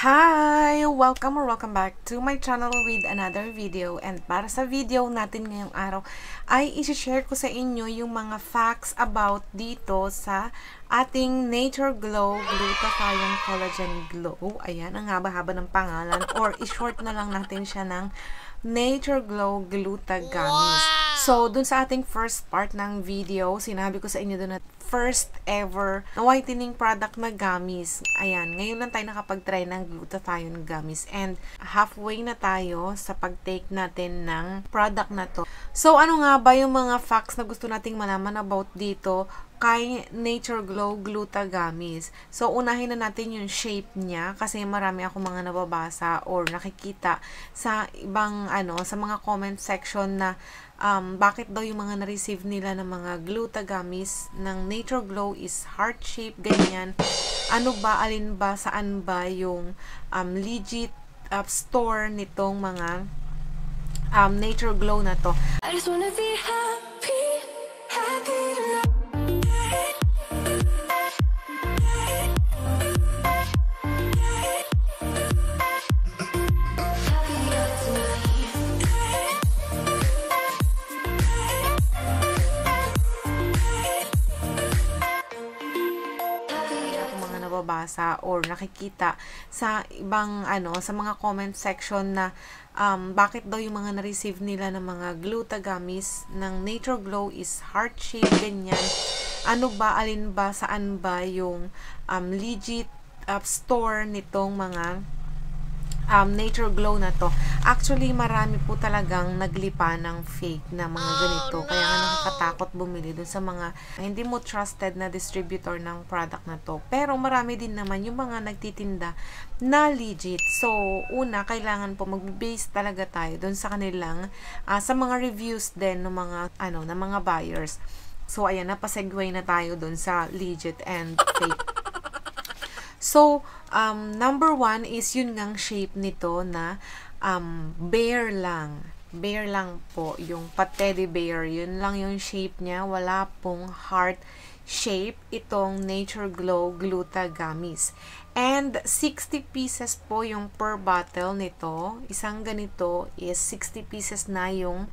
Hi! Welcome back to my channel with another video. And para sa video natin ngayong araw ay isi-share ko sa inyo yung mga facts about dito sa ating Nature Glow Glutathione Collagen Glow. Ayan, ang haba-haba ng pangalan, or i-short na lang natin siya ng Nature Glow Glutagamis. So, dun sa ating first part ng video, sinabi ko sa inyo dun na first ever na whitening product na gummies. Ayan, ngayon lang tayo nakapag-try ng glutathione gummies. And halfway na tayo sa pag-take natin ng product na to. So, ano nga ba yung mga facts na gusto nating malaman about dito kay Nature Glow Glutagamis? So, unahin na natin yung shape niya kasi marami ako mga nababasa or nakikita sa ibang sa mga comment section na bakit daw yung mga na-receive nila ng mga glutagamis ng Nature Glow is heart shape, ganyan. Ano ba, alin ba, saan ba yung legit store nitong mga Nature Glow na to? I just wanna be happy tonight. Nababasa or nakikita sa ibang sa mga comment section na bakit daw yung mga na-receive nila ng mga glutagamis ng Nature Glow is heart shape, ganyan. Ano ba, alin ba, saan ba yung legit store nitong mga Nature Glow na to? Actually, marami po talagang naglipa ng fake na mga ganito. Kaya nga nakakatakot bumili dun sa mga hindi mo trusted na distributor ng product na to. Pero marami din naman yung mga nagtitinda na legit. So, una, kailangan po mag-base talaga tayo dun sa kanilang sa mga reviews din ng mga ng mga buyers. So, ayan, napasegue na tayo dun sa legit and fake. So, number one is yun ngang shape nito na bear lang. Bear lang po. Yung pa-teddy bear. Yun lang yung shape niya. Wala pong heart shape itong Nature Glow Glutagamis. And 60 pieces po yung per bottle nito. Isang ganito is 60 pieces na yung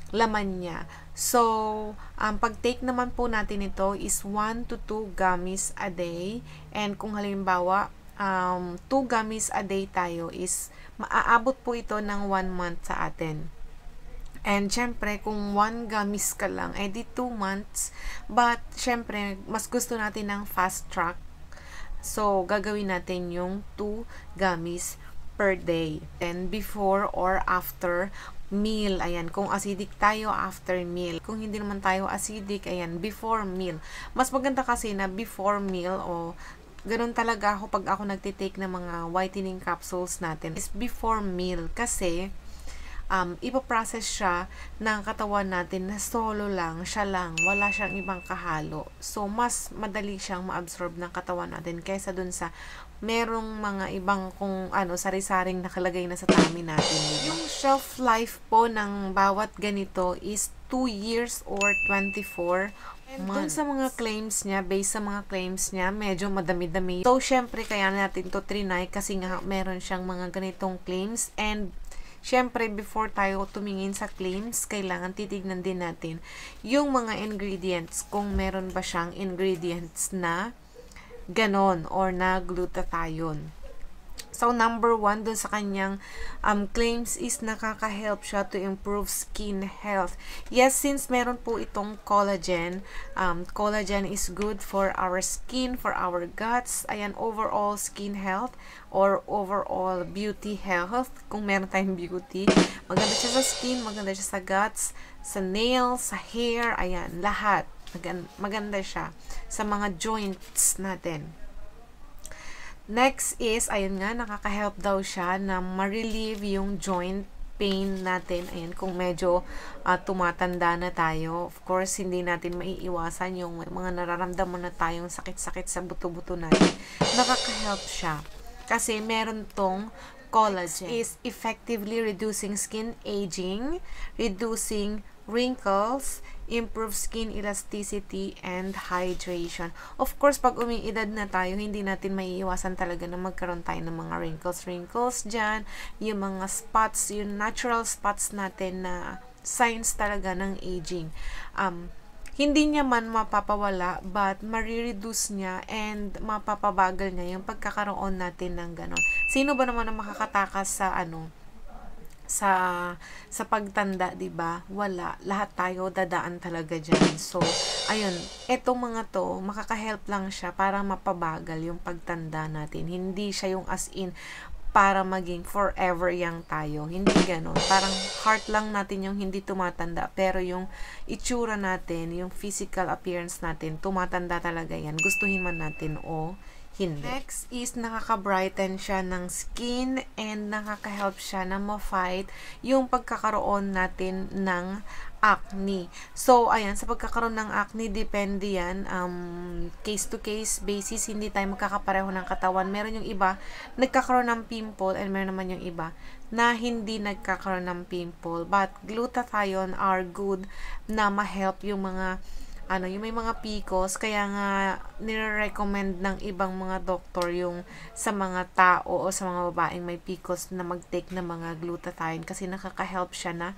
laman niya. So, pag-take naman po natin ito is 1 to 2 gummies a day. And kung halimbawa, 2 gummies a day tayo is maaabot po ito ng 1 month sa atin. And syempre, kung 1 gummies ka lang, edi 2 months. But syempre, mas gusto natin ng fast track. So, gagawin natin yung 2 gummies per day. And before or after meal. Ayan, kung acidic tayo, after meal. Kung hindi naman tayo acidic, ayan, before meal. Mas maganda kasi na before meal o ganun talaga ako pag ako nagtitake ng mga whitening capsules natin is before meal kasi ipaprocess siya ng katawan natin na solo lang, siya lang, wala siyang ibang kahalo. So, mas madali siyang ma-absorb ng katawan natin kaysa dun sa merong mga ibang kung sari-saring nakalagay na sa tummy natin. Yung shelf life po ng bawat ganito is 2 years or 24 months. Sa mga claims niya, based sa mga claims niya, medyo madami-dami. So, syempre, kaya natin to trinay kasi nga meron siyang mga ganitong claims. And syempre, before tayo tumingin sa claims, kailangan titignan din natin yung mga ingredients, kung meron ba siyang ingredients na ganon or na glutathione. So, number 1 dun sa kanyang claims is nakaka-help siya to improve skin health. Yes, since meron po itong collagen, collagen is good for our skin, for our guts, ayan, overall skin health or overall beauty health. Kung meron tayong beauty, maganda siya sa skin, maganda siya sa guts, sa nails, sa hair, ayan, lahat. Maganda siya sa mga joints natin. Next is, ayun nga, nakaka-help daw siya na ma-relieve yung joint pain natin. Ayan, kung medyo tumatanda na tayo. Of course, hindi natin maiiwasan yung mga nararamdaman na tayong sakit-sakit sa buto-buto natin. Nakaka-help siya. Kasi meron tong collagen. Is effectively reducing skin aging, reducing wrinkles, improve skin elasticity, and hydration. Of course, pag umiidad na tayo, hindi natin maiiwasan talaga na magkaroon tayo ng mga wrinkles dyan, yung mga spots, yung natural spots natin na signs talaga ng aging. Hindi niya man mapapawala, but marireduce niya and mapapabagal niya yung pagkakaroon natin ng ganon. Sino ba naman ang makakatakas sa sa pagtanda, 'di ba? Wala, lahat tayo dadaan talaga diyan. So, ayun, etong mga to, makaka-help lang siya para mapabagal yung pagtanda natin. Hindi siya yung as in para maging forever young tayo. Hindi gano'n. Parang heart lang natin yung hindi tumatanda, pero yung itsura natin, yung physical appearance natin, tumatanda talaga yan. Gustuhin man natin o hindi. Next is nakaka-brighten siya ng skin and nakaka-help siya na ma-fight yung pagkakaroon natin ng acne. So, ayan, sa pagkakaroon ng acne, depende yan. Case to case basis, hindi tayo magkakapareho ng katawan. Meron yung iba, nagkakaroon ng pimple, and meron naman yung iba na hindi nagkakaroon ng pimple. But, glutathione are good na ma-help yung mga yung may mga PCOS, kaya nga nire-recommend ng ibang mga doktor yung sa mga tao o sa mga babaeng may PCOS na mag-take ng mga glutathione kasi nakaka-help siya na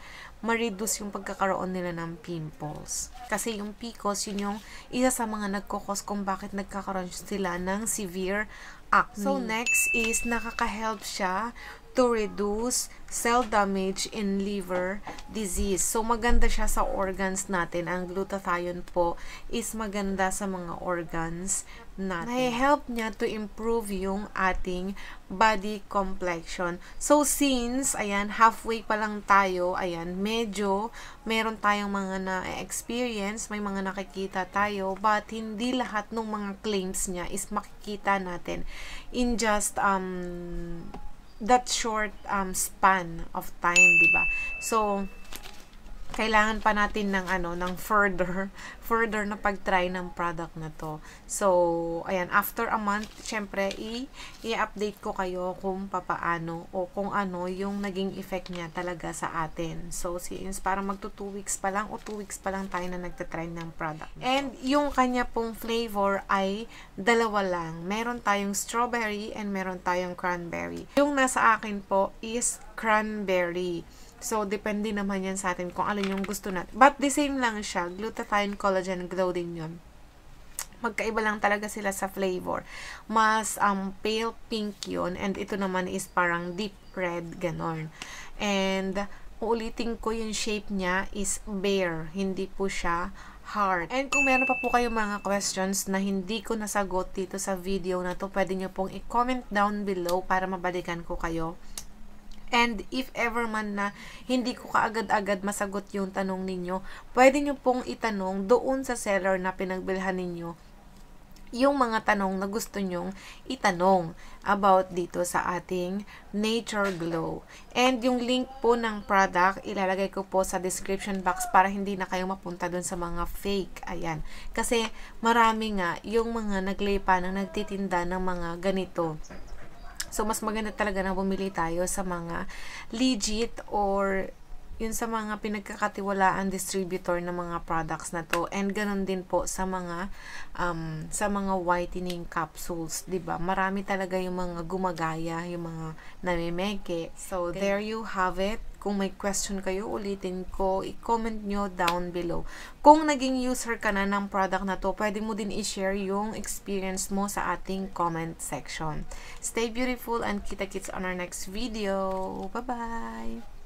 ma-reduce yung pagkakaroon nila ng pimples. Kasi yung PCOS, yun yung isa sa mga nagkukos kung bakit nagkakaroon sila ng severe acne. So, next is nakaka-help siya to reduce cell damage in liver disease. So, maganda siya sa organs natin. Ang glutathione po is maganda sa mga organs natin. Nahe-help niya to improve yung ating body complexion. So, since, ayan, halfway pa lang tayo, ayan, medyo meron tayong mga na-experience, may mga nakikita tayo, but hindi lahat ng mga claims niya is makikita natin in just, that short span of time, 'di ba? So, kailangan pa natin ng ng further na pag-try ng product na to. So, ayan, after a month, syempre i-update ko kayo kung papaano o kung ano yung naging effect niya talaga sa atin. So, since parang magto 2 weeks pa lang o 2 weeks pa lang tayo na nagte-try ng product. And yung kanya pong flavor ay dalawa lang. Meron tayong strawberry and meron tayong cranberry. Yung nasa akin po is cranberry. So, depende naman yan sa atin kung alin yung gusto natin. But, the same lang siya. Glutathione, collagen, glow din yun. Magkaiba lang talaga sila sa flavor. Mas pale pink yun. And ito naman is parang deep red, ganon. And, uulitin ko yung shape niya is bear. Hindi po siya heart. And kung meron pa po kayong mga questions na hindi ko nasagot dito sa video na to, pwede nyo pong i-comment down below para mabalikan ko kayo. And if ever man na hindi ko kaagad-agad masagot yung tanong ninyo, pwede nyo pong itanong doon sa seller na pinagbilhan ninyo yung mga tanong na gusto nyong itanong about dito sa ating Nature Glow. And yung link po ng product, ilalagay ko po sa description box para hindi na kayo mapunta dun sa mga fake. Ayan. Kasi marami nga yung mga naglepa na nagtitinda ng mga ganito. So, mas maganda talaga na bumili tayo sa mga legit or yun sa mga pinagkakatiwalaan distributor ng mga products na to. And ganun din po sa mga whitening capsules, 'di ba? Marami talaga yung mga gumagaya, yung mga namimeke. So, there you have it. Kung may question kayo, ulitin ko, i-comment nyo down below. Kung naging user ka na ng product na to, pwede mo din i-share yung experience mo sa ating comment section. Stay beautiful and kita-kits on our next video. Bye-bye!